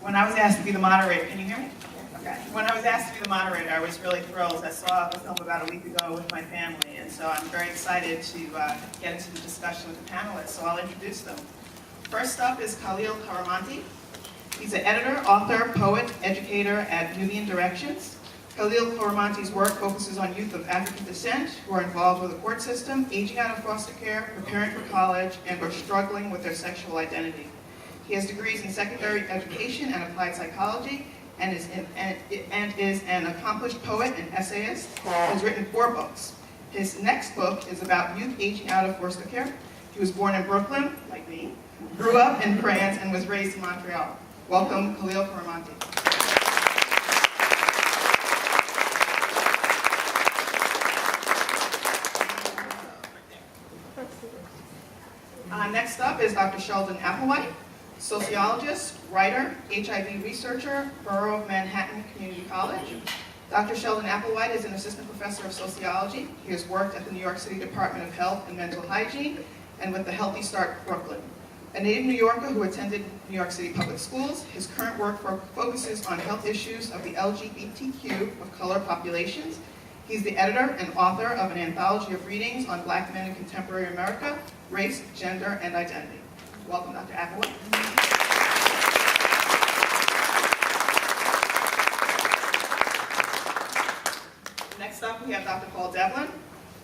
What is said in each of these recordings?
When I was asked to be the moderator, can you hear me? Okay. When I was asked to be the moderator, I was really thrilled. I saw the film about a week ago with my family, and so I'm very excited to get into the discussion with the panelists, so I'll introduce them. First up is Kahlil Koromantee. He's an editor, author, poet, educator at Nubian Directions. Kahlil Koromantee's work focuses on youth of African descent who are involved with the court system, aging out of foster care, preparing for college, and are struggling with their sexual identity. He has degrees in secondary education and applied psychology, and is an accomplished poet and essayist. He has written 4 books. His next book is about youth aging out of foster care. He was born in Brooklyn, like me, grew up in France, and was raised in Montreal. Welcome, Kahlil Koromantee. Next up is Dr. Sheldon Applewhite, sociologist, writer, HIV researcher, Borough of Manhattan Community College. Dr. Sheldon Applewhite is an assistant professor of sociology. He has worked at the New York City Department of Health and Mental Hygiene and with the Healthy Start Brooklyn. A native New Yorker who attended New York City public schools, his current work focuses on health issues of the LGBTQ of color populations. He's the editor and author of an anthology of readings on Black men in contemporary America, race, gender, and identity. Welcome, Dr. Applewhite. Next up, we have Dr. Paul Devlin,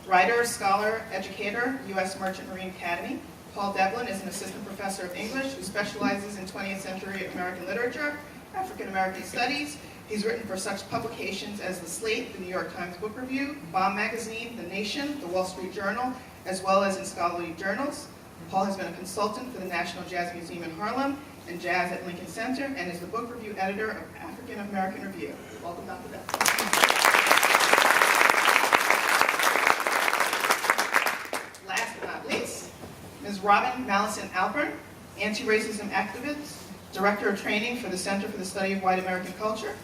writer, scholar, educator, U.S. Merchant Marine Academy. Paul Devlin is an assistant professor of English who specializes in 20th century American literature, African American studies. He's written for such publications as The Slate, the New York Times Book Review, Bomb Magazine, The Nation, The Wall Street Journal, as well as in scholarly journals. Paul has been a consultant for the National Jazz Museum in Harlem and Jazz at Lincoln Center, and is the book review editor of African American Review. Welcome, Dr. Devlin. Last but not least, Ms. Robin Mallison Alpern, anti-racism activist, director of training for the Center for the Study of White American Culture.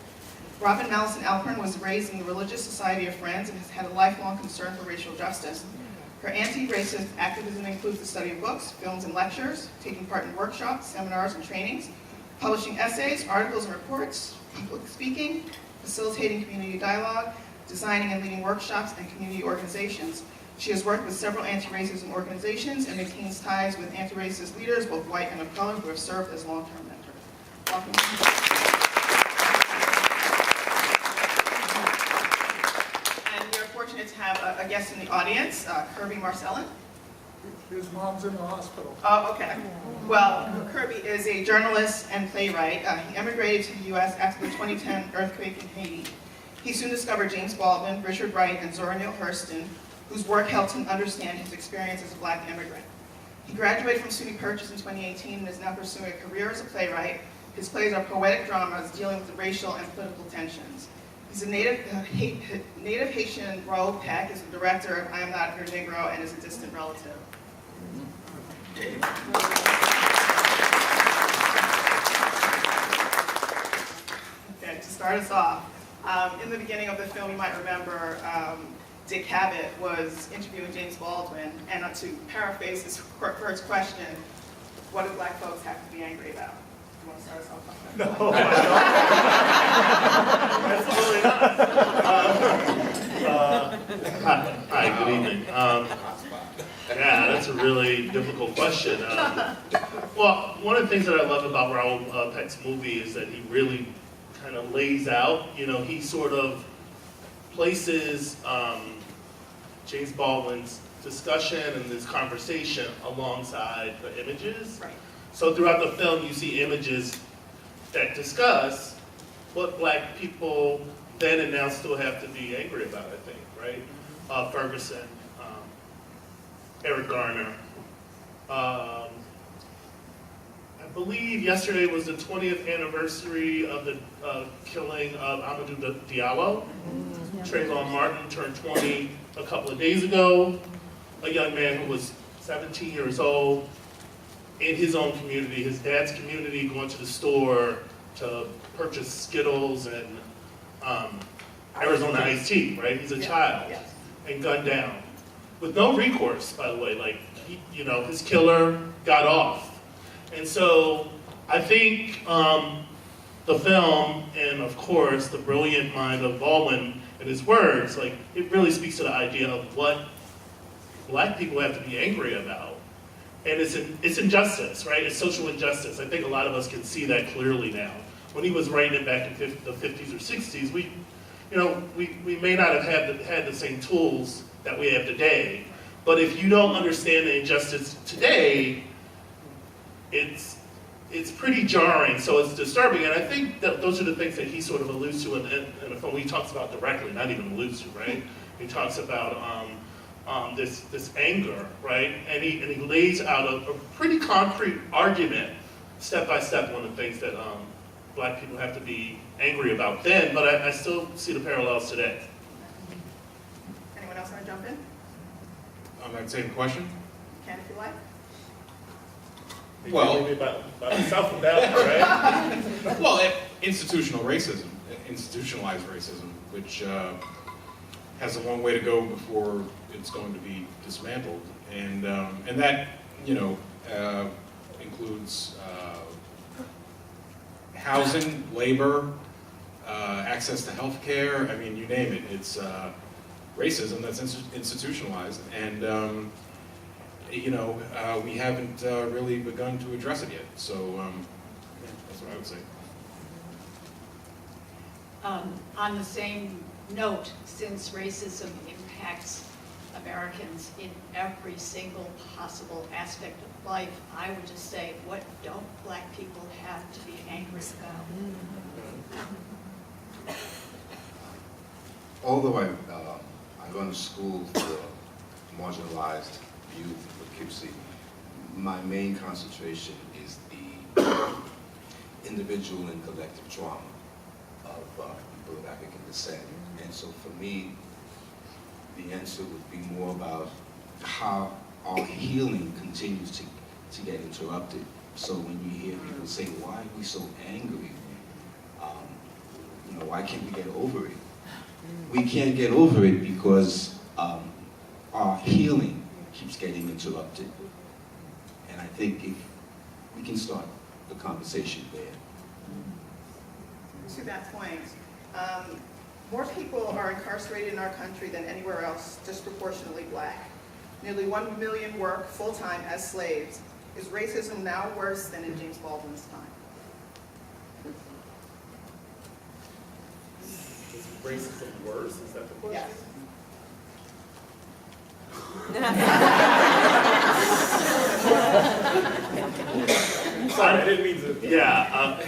Robin Mallison Alpern was raised in the Religious Society of Friends and has had a lifelong concern for racial justice. Her anti-racist activism includes the study of books, films, and lectures, taking part in workshops, seminars, and trainings, publishing essays, articles, and reports, public speaking, facilitating community dialogue, designing and leading workshops and community organizations. She has worked with several anti-racism organizations and maintains ties with anti-racist leaders, both white and of color, who have served as long-term mentors. Welcome. And we are fortunate to have a guest in the audience, Kirby Marcellin. His mom's in the hospital. Oh, okay. Well, Kirby is a journalist and playwright. He emigrated to the U.S. after the 2010 earthquake in Haiti. He soon discovered James Baldwin, Richard Wright, and Zora Neale Hurston, whose work helped him understand his experience as a Black immigrant. He graduated from SUNY Purchase in 2018 and is now pursuing a career as a playwright. His plays are poetic dramas dealing with the racial and political tensions. He's a native Haitian. Raoul Peck is the director of I Am Not Your Negro and is a distant relative. Okay, to start us off, in the beginning of the film, you might remember Dick Cavett was interviewing James Baldwin, and to paraphrase his first question, what do Black folks have to be angry about? You want to start us off on that? No, absolutely not. Hi, good evening. Yeah, that's a really difficult question. Well, one of the things that I love about Raoul Peck's movie is that he really kind of lays out, he sort of places James Baldwin's discussion and this conversation alongside the images. Right. So throughout the film, you see images that discuss what Black people then and now still have to be angry about, I think, right? Ferguson, Eric Garner. I believe yesterday was the 20th anniversary of the killing of Amadou Diallo. Trayvon Martin turned 20 a couple of days ago. A young man who was 17 years old in his own community, his dad's community, going to the store to purchase Skittles and Arizona iced tea, right? He's a child, Yes. and gunned down. With no recourse, by the way, like, his killer got off. And so I think the film and, of course, the brilliant mind of Baldwin and his words, like, it really speaks to the idea of what Black people have to be angry about. And it's injustice, right? It's social injustice. I think a lot of us can see that clearly now. When he was writing it back in the 50s or 60s, we may not have had the same tools that we have today. But if you don't understand the injustice today, it's pretty jarring, so it's disturbing. And I think that those are the things that he sort of alludes to in the film. He talks about directly, not even alludes to, right? He talks about this anger, right? And he lays out a pretty concrete argument, step by step, one of the things that Black people have to be angry about then, but I still see the parallels today. Anyone else want to jump in? On that same question? You can if you like. Well, Maybe about myself and that, right? well, institutional racism, institutionalized racism, which has a long way to go before it's going to be dismantled, and that includes housing, labor, access to health care. I mean, you name it. It's racism that's institutionalized, and we haven't really begun to address it yet. So that's what I would say. On the same note, since racism impacts Americans in every single possible aspect of life, I would just say, what don't Black people have to be angry about? Although I run a school for marginalized youth in Poughkeepsie, my main concentration is the individual and collective trauma of people of African descent. And so for me, the answer would be more about how our healing continues to get interrupted. So when you hear people say, why are we so angry? Why can't we get over it? We can't get over it because our healing keeps getting interrupted. And I think if we can start the conversation there. To that point, more people are incarcerated in our country than anywhere else, disproportionately Black. Nearly 1 million work full-time as slaves. Is racism now worse than in James Baldwin's time? Is racism worse? Is that the question? Yes. Sorry, I didn't mean to. Yeah,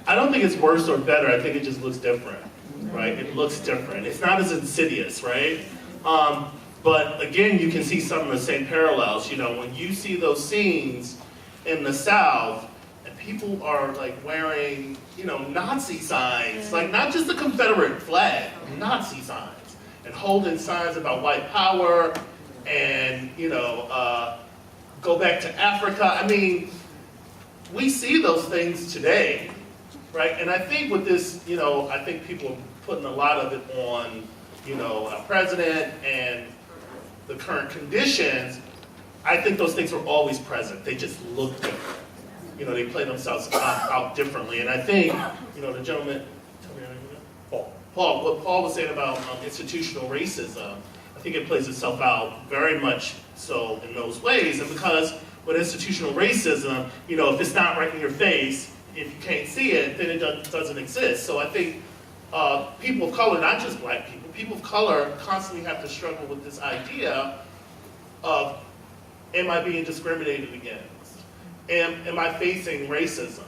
I don't think it's worse or better. I think it just looks different, right? It looks different. It's not as insidious, right? But again, you can see some of the same parallels. When you see those scenes in the South, and people are like wearing, Nazi signs, like not just the Confederate flag, Nazi signs, and holding signs about white power, and go back to Africa. I mean, we see those things today, right? And I think with this, I think people are putting a lot of it on, our president and the current conditions. I think those things were always present. They just look different. They play themselves out differently. And I think, the gentleman, tell me your name again? Paul, what Paul was saying about institutional racism, I think it plays itself out very much so in those ways. And because with institutional racism, if it's not right in your face, if you can't see it, then it doesn't exist. So I think people of color, not just Black people of color constantly have to struggle with this idea of, am I being discriminated against? Am I facing racism?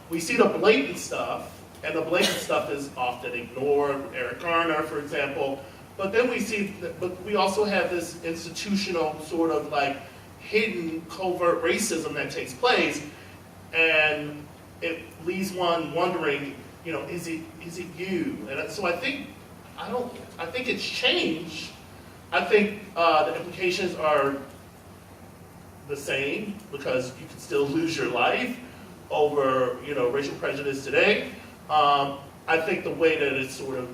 We see the blatant stuff, and the blatant stuff is often ignored. Eric Garner, for example. But then we also have this institutional sort of like hidden covert racism that takes place, and it leaves one wondering, is it you? And so I think it's changed. I think the implications are the same, because you can still lose your life over, racial prejudice today. I think the way that it's sort of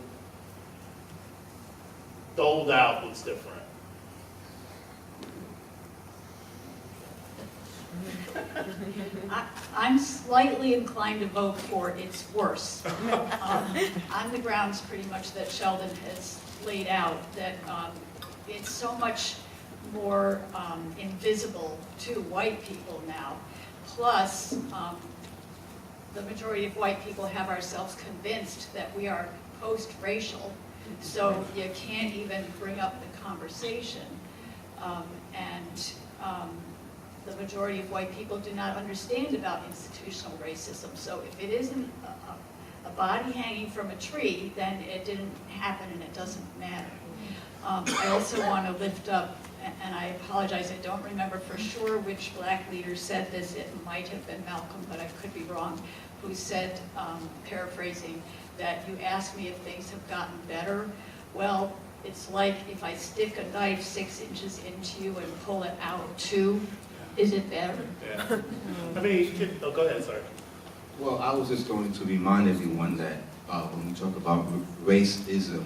doled out looks different. I'm slightly inclined to vote for it's worse. On the grounds pretty much that Sheldon has laid out, that it's so much more invisible to white people now. Plus, the majority of white people have ourselves convinced that we are post-racial, so you can't even bring up the conversation. The majority of white people do not understand about institutional racism. So if it isn't a body hanging from a tree, then it didn't happen and it doesn't matter. I also want to lift up, and I apologize, I don't remember for sure which black leader said this. It might have been Malcolm, but I could be wrong, who said, paraphrasing, that you asked me if things have gotten better. Well, it's like if I stick a knife 6 inches into you and pull it out 2. Is it better? Yeah. I mean, go ahead, sorry. Well, I was just going to remind everyone that when we talk about racism,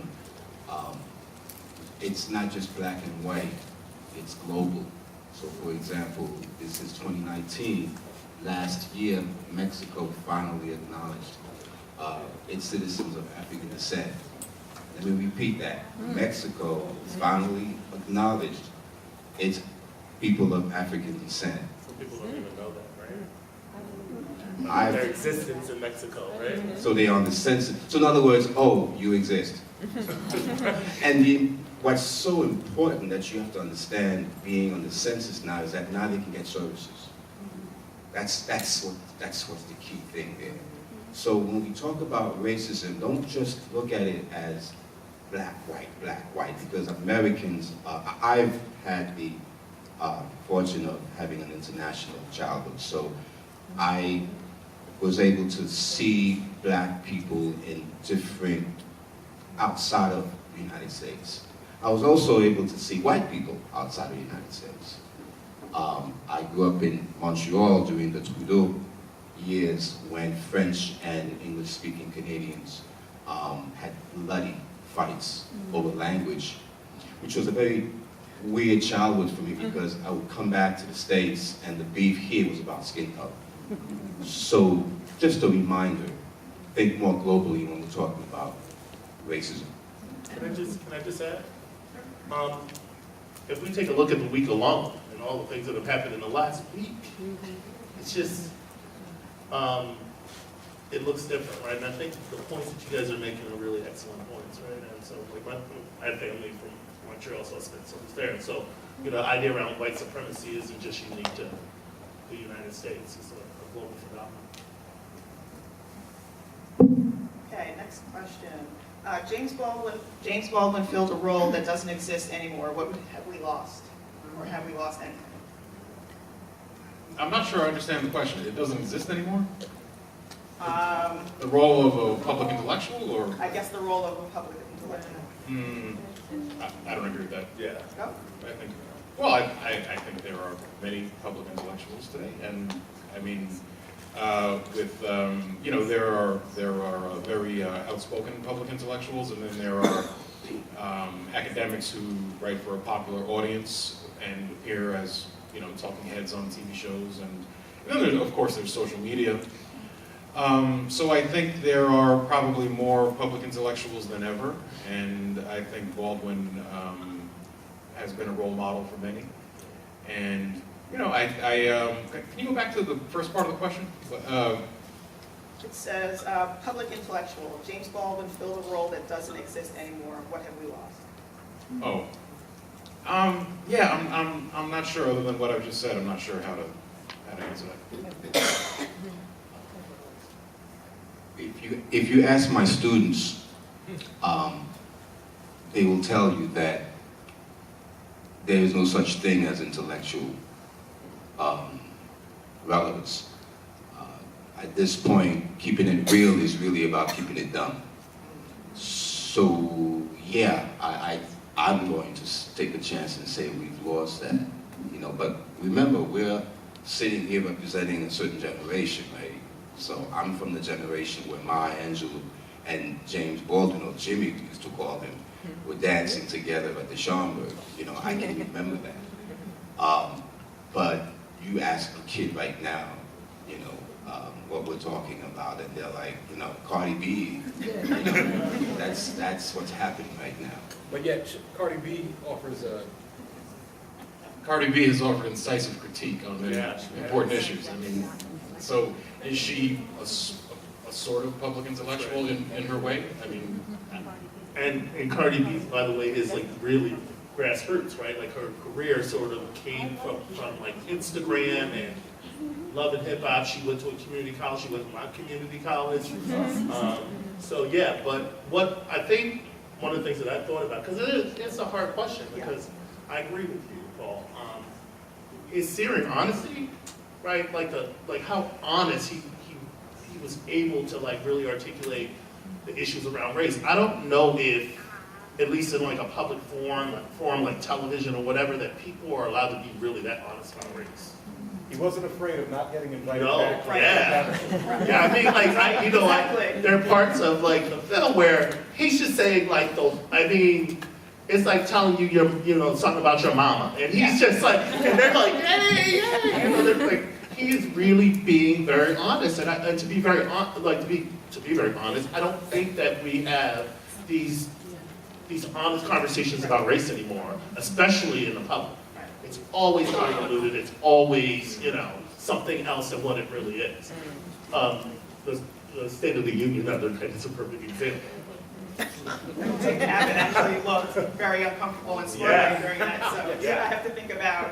it's not just black and white, it's global. So for example, this is 2019. Last year, Mexico finally acknowledged its citizens of African descent. Let me repeat that. Mexico finally acknowledged its people of African descent. Some people don't even know that, right? Their existence in Mexico, right? So they're on the census. So in other words, oh, you exist. And what's so important that you have to understand being on the census now is that now they can get services. That's what's the key thing there. So when we talk about racism, don't just look at it as black, white, because Americans, I've had the fortune of having an international childhood, so I was able to see black people in different, outside of the United States. I was also able to see white people outside of the United States. I grew up in Montreal during the Trudeau years when French and English-speaking Canadians had bloody fights over language, which was a very weird childhood for me because I would come back to the States and the beef here was about skin color. So just a reminder, think more globally when we're talking about racism. Can I just add? If we take a look at the week alone and all the things that have happened in the last week, it's just, it looks different, right? And I think the points that you guys are making are really excellent points, right? And so, like, I have family from Montreal, so I spent some time there. And so, you know, the idea around white supremacy isn't just unique to the United States. It's a global phenomenon. Okay, next question. James Baldwin filled a role that doesn't exist anymore. What have we lost? Or have we lost anything? I'm not sure I understand the question. It doesn't exist anymore? The role of a public intellectual, or? I guess the role of a public intellectual. I don't agree with that. Yeah. No? I think there are many public intellectuals today, and I mean, you know, there are very outspoken public intellectuals, and then there are academics who write for a popular audience and appear as, you know, talking heads on TV shows, and then there's, of course, there's social media. So I think there are probably more public intellectuals than ever, and I think Baldwin has been a role model for many. And you know, can you go back to the first part of the question? It says, public intellectual. James Baldwin filled a role that doesn't exist anymore. What have we lost? Yeah, I'm not sure. Other than what I've just said, I'm not sure how to answer that. If you ask my students, they will tell you that there is no such thing as intellectual relevance. At this point, keeping it real is really about keeping it dumb. So yeah, I'm going to take a chance and say we've lost that, you know. But remember, we're sitting here representing a certain generation, right? So I'm from the generation where Maya Angelou and James Baldwin, or Jimmy we used to call him, were dancing together at the Schomburg. You know, I can remember that. But you ask a kid right now, you know, what we're talking about, and they're like, you know, Cardi B, you know, that's what's happening right now. But yet, Cardi B offers a... Cardi B has offered incisive critique on many Yeah. important issues. I mean, so is she a sort of public intellectual in her way? I mean, And Cardi B, by the way, is like really grassroots, right? Like her career sort of came from like Instagram and Love and Hip Hop. She went to a community college. She went to my community college. So yeah, but what I think one of the things that I thought about, because it's a hard question, because I agree with you, Paul. Is searing honesty, right? Like how honest he was able to like really articulate the issues around race. I don't know if, at least in like a public forum like television or whatever, that people are allowed to be really that honest about race. He wasn't afraid of not getting invited No, back. yeah. I mean, like, there are parts of like the film where he's just saying like it's like telling you something about your mama, and he's just like, and they're like, hey, they're like, he is really being very honest, and to be very honest, I don't think that we have these honest conversations about race anymore, especially in the public. It's always convoluted. It's always, something else than what it really is. The State of the Union, is a perfect example. Dick Abbott actually looked very uncomfortable and squirmy during that. So I have to think about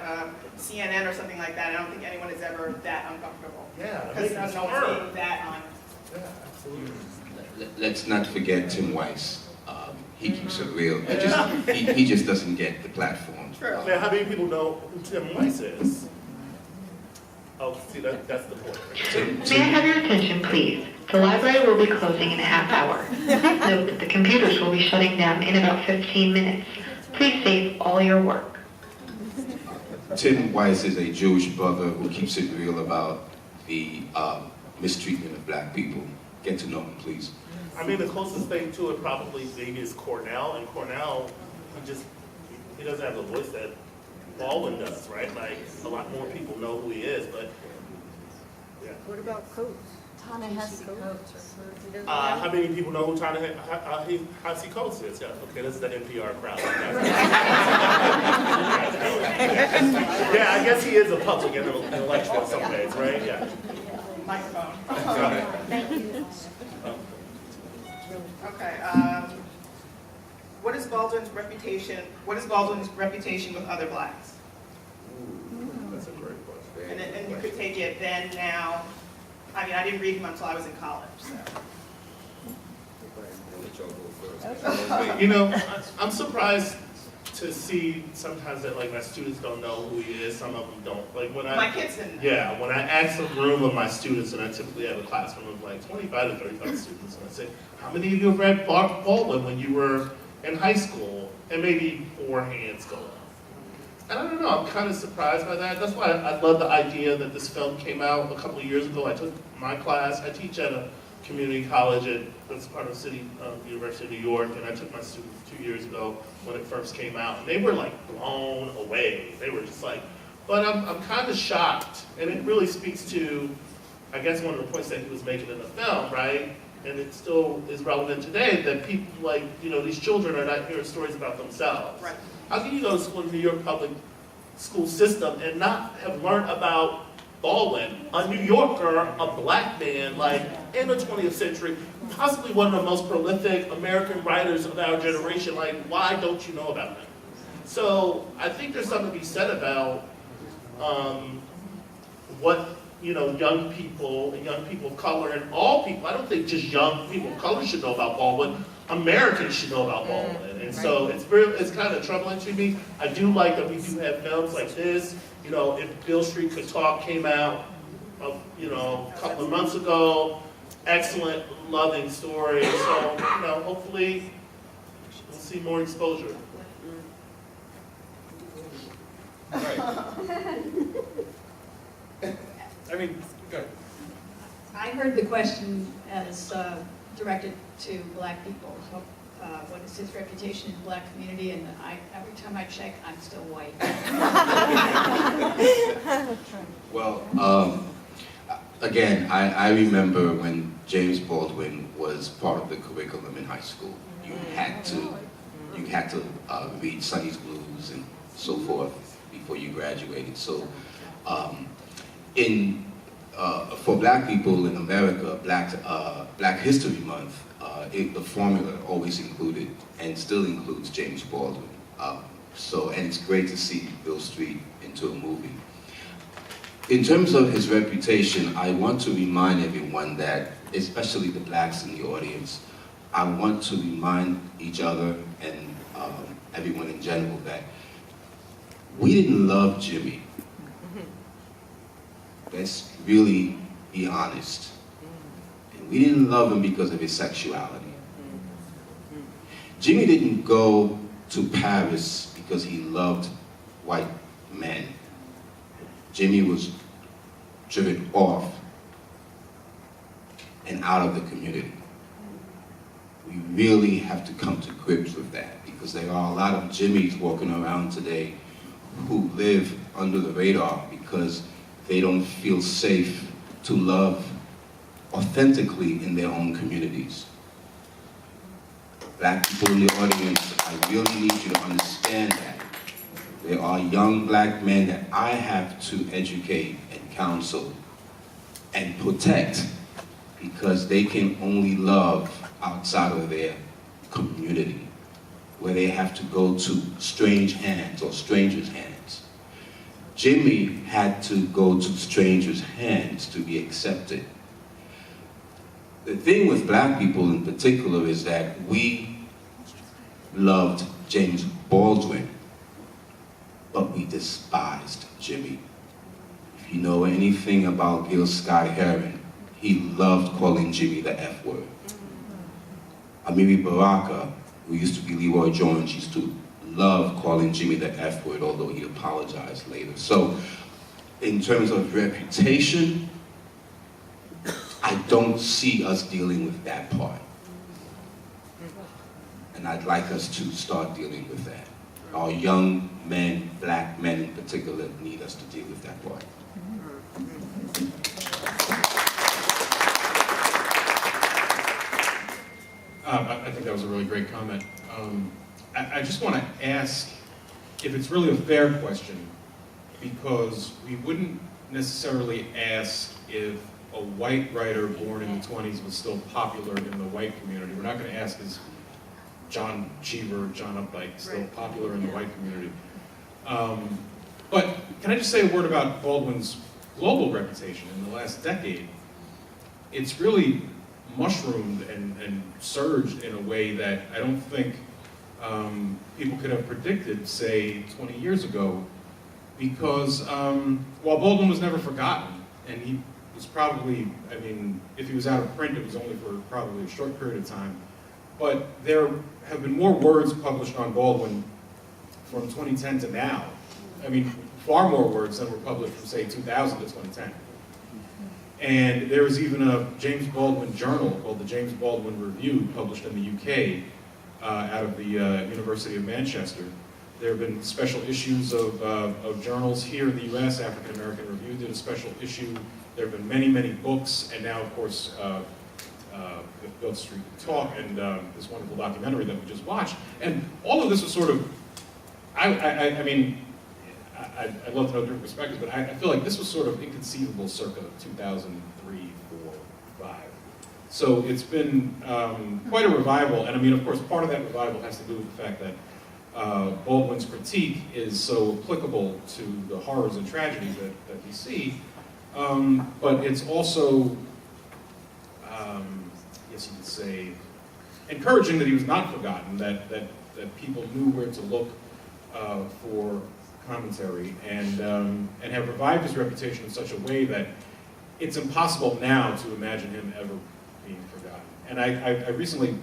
CNN or something like that. I don't think anyone is ever that uncomfortable. Yeah, Because no one's being that honest. Yeah, absolutely. Let's not forget Tim Weiss. He keeps it real. He just doesn't get the platform. True. Man, how many people know who Tim Weiss is? Oh, see, that's the point. May I have your attention, please? The library will be closing in a half hour. Please note that the computers will be shutting down in about 15 minutes. Please save all your work. Tim Weiss is a Jewish brother who keeps it real about the mistreatment of black people. Get to know him, please. I mean, the closest thing to it probably maybe is Cornell, and Cornell, he doesn't have the voice that Baldwin does, right? Like, a lot more people know who he is, but, yeah. What about Coates? Ta-Nehisi Coates. How many people know who Ta-Nehisi Coates is? Yeah, okay, this is the NPR crowd. Yeah, I guess he is a public intellectual in some ways, right? Yeah. Microphone. Thank you. Okay. What is Baldwin's reputation with other blacks? That's a great question. And you could take it then, now. I mean, I didn't read him until I was in college, so. I'm surprised to see sometimes that like my students don't know who he is. Some of them don't. Like when My kids didn't know. Yeah, when I ask a room of my students, and I typically have a classroom of like 25 to 35 students, and I say, how many of you have read Baldwin when you were in high school? And maybe 4 hands go up. And I don't know, I'm kind of surprised by that. That's why I love the idea that this film came out a couple of years ago. I took my class, I teach at a community college that's part of the University of New York, and I took my students 2 years ago when it first came out, and they were like blown away. They were just like, but I'm kind of shocked, and it really speaks to, I guess, one of the points that he was making in the film, right? And it still is relevant today, that people like, these children are not hearing stories about themselves. Right. How can you go to school in the New York public school system and not have learned about Baldwin, a New Yorker, a black man, like in the 20th century, possibly one of the most prolific American writers of our generation? Like, why don't you know about him? So I think there's something to be said about what young people and young people of color and all people. I don't think just young people of color should know about Baldwin. Americans should know about Baldwin, and so it's kind of troubling to me. I do like that we do have films like this. If Beale Street Could Talk came out, a couple of months ago, excellent, loving story. So hopefully we'll see more exposure. Right. I mean, go ahead. I heard the question as directed to black people. what is his reputation in the black community, and every time I check, I'm still white. Well, again, I remember when James Baldwin was part of the curriculum in high school. You had to read Sonny's Blues and so forth before you graduated. So, for Black people in America, Black History Month, the formula always included and still includes James Baldwin. And it's great to see Bill Street into a movie. In terms of his reputation, I want to remind everyone that, especially the blacks in the audience, I want to remind each other and everyone in general that we didn't love Jimmy. Let's really be honest. And we didn't love him because of his sexuality. Jimmy didn't go to Paris because he loved white men. Jimmy was driven off and out of the community. We really have to come to grips with that, because there are a lot of Jimmys walking around today who live under the radar because they don't feel safe to love authentically in their own communities. Black people in the audience, I really need you to understand that. There are young black men that I have to educate and counsel and protect, because they can only love outside of their community, where they have to go to strange hands or strangers' hands. Jimmy had to go to strangers' hands to be accepted. The thing with black people in particular is that we loved James Baldwin, but we despised Jimmy. If you know anything about Gil Scott-Heron, he loved calling Jimmy the F word. Amiri Baraka, who used to be Leroy Jones, used to love calling Jimmy the F word, although he apologized later. So, in terms of reputation, I don't see us dealing with that part. And I'd like us to start dealing with that. Our young men, black men in particular, need us to deal with that part. I think that was a really great comment. I just want to ask if it's really a fair question, because we wouldn't necessarily ask if a white writer born in the 20s was still popular in the white community. We're not going to ask, is John Cheever, John Updike still popular in the white community? But can I just say a word about Baldwin's global reputation in the last decade? It's really mushroomed and surged in a way that I don't think people could have predicted, say, 20 years ago, because while Baldwin was never forgotten, and he was probably, I mean, if he was out of print, it was only for probably a short period of time, but there have been more words published on Baldwin from 2010 to now. I mean, far more words than were published from, say, 2000 to 2010. And there was even a James Baldwin journal called the James Baldwin Review, published in the UK out of the University of Manchester. There have been special issues of journals here in the US. African American Review did a special issue. There have been many, many books, and now, of course, Bill Street Talk and this wonderful documentary that we just watched. And all of this was sort of, I mean, I'd love to know different perspectives, but I feel like this was sort of inconceivable circa 2003, 4, 5. So it's been quite a revival, and I mean, of course, part of that revival has to do with the fact that Baldwin's critique is so applicable to the horrors and tragedies that we see, but it's also, yes, you could say, encouraging that he was not forgotten, that people knew where to look for commentary, and have revived his reputation in such a way that it's impossible now to imagine him ever being forgotten. And I recently,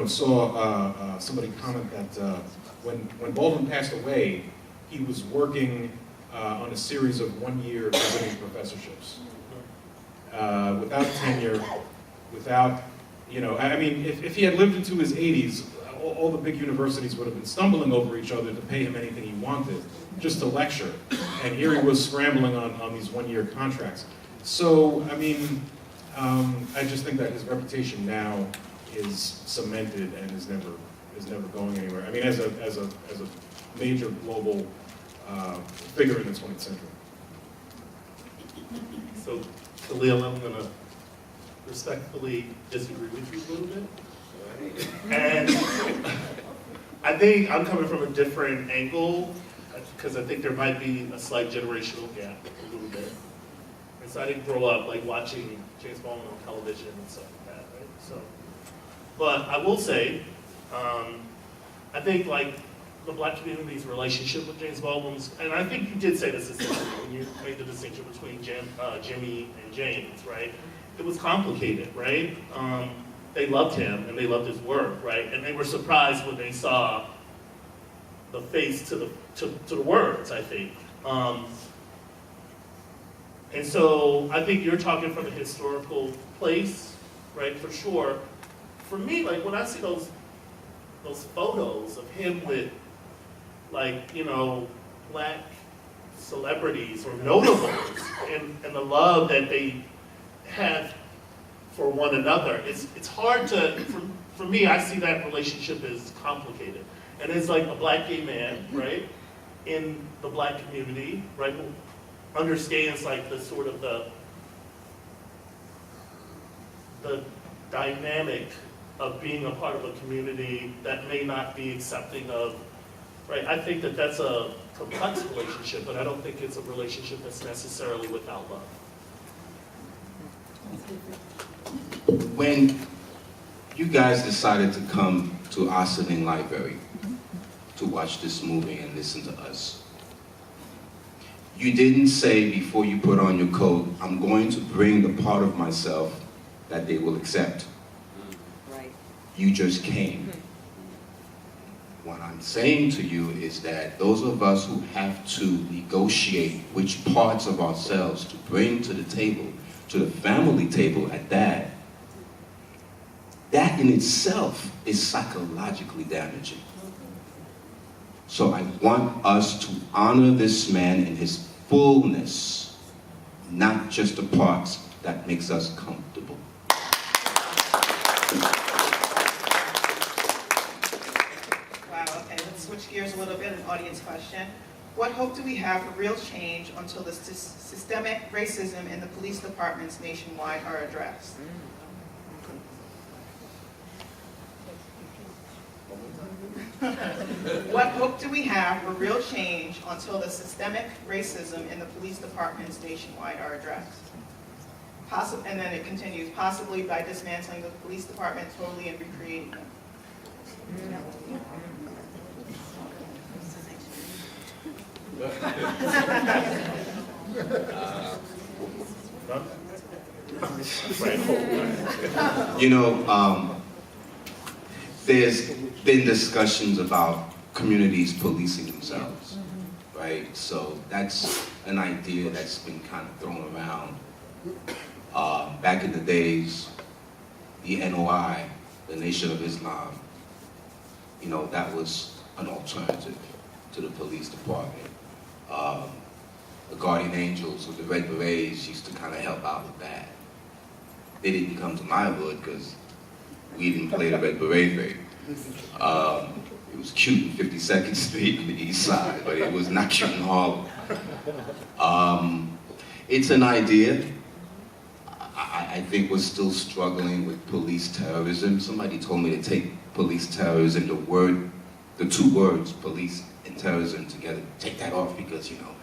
saw somebody comment that when Baldwin passed away, he was working on a series of one-year visiting professorships, without tenure, without You know, I mean, if he had lived into his 80s, all the big universities would have been stumbling over each other to pay him anything he wanted, just to lecture. And here he was scrambling on these one-year contracts. So, I mean, I just think that his reputation now is cemented and is never going anywhere. I mean, as a major global figure in the 20th century. So, Kahlil, I'm gonna respectfully disagree with you a little bit. And I think I'm coming from a different angle, because I think there might be a slight generational gap, a little bit. And so I didn't grow up like watching James Baldwin on television and stuff like that, right? So, but I will say, I think like the Black community's relationship with James Baldwin's, and I think you did say this essentially when you made the distinction between Jimmy and James, right? It was complicated, right? They loved him and they loved his work, right? And they were surprised when they saw the face to the words, I think. And so I think you're talking from a historical place, right? For sure. For me, like when I see those photos of him with, like, you know, Black celebrities or notables, and the love that they have for one another, it's hard to, for me, I see that relationship as complicated. And it's like a Black gay man, right, in the Black community, right, who understands like the sort of the dynamic of being a part of a community that may not be accepting of, right? I think that that's a complex relationship, but I don't think it's a relationship that's necessarily without love. When you guys decided to come to Austin Library to watch this movie and listen to us, you didn't say before you put on your coat, I'm going to bring the part of myself that they will accept. Right. You just came. What I'm saying to you is that those of us who have to negotiate which parts of ourselves to bring to the table, to the family table at that in itself is psychologically damaging. So I want us to honor this man in his fullness, not just the parts that makes us comfortable. Wow, okay, let's switch gears a little bit, an audience question. What hope do we have for real change until the systemic racism in the police departments nationwide are addressed? What hope do we have for real change until the systemic racism in the police departments nationwide are addressed? And then it continues, possibly by dismantling the police department totally and recreating them. You know, there's been discussions about communities policing themselves, right? So that's an idea that's been kind of thrown around. Back in the days, the NOI, the Nation of Islam, you know, that was an alternative to the police department. The Guardian Angels with the Red Berets used to kind of help out with that. They didn't come to my hood because we didn't play the Red Beret thing. It was cute in 52nd Street on the east side, but it was not cute in Harlem. It's an idea. I think we're still struggling with police terrorism. Somebody told me to take police terrorism, the two words, police and terrorism together, take that off because, you know,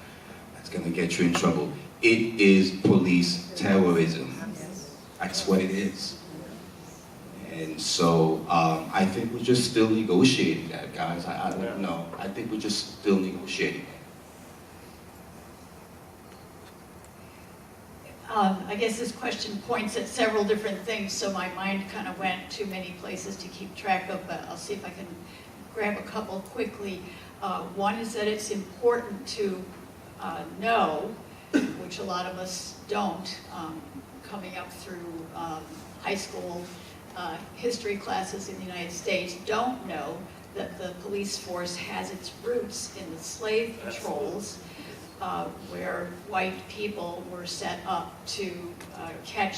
that's gonna get you in trouble. It is police terrorism. That's what it is. And so I think we're just still negotiating that, guys. I don't know. I think we're just still negotiating. I guess this question points at several different things, so my mind kind of went to many places to keep track of, but I'll see if I can grab a couple quickly. One is that it's important to know, which a lot of us don't, coming up through high school history classes in the United States don't know that the police force has its roots in the slave patrols, where white people were set up to catch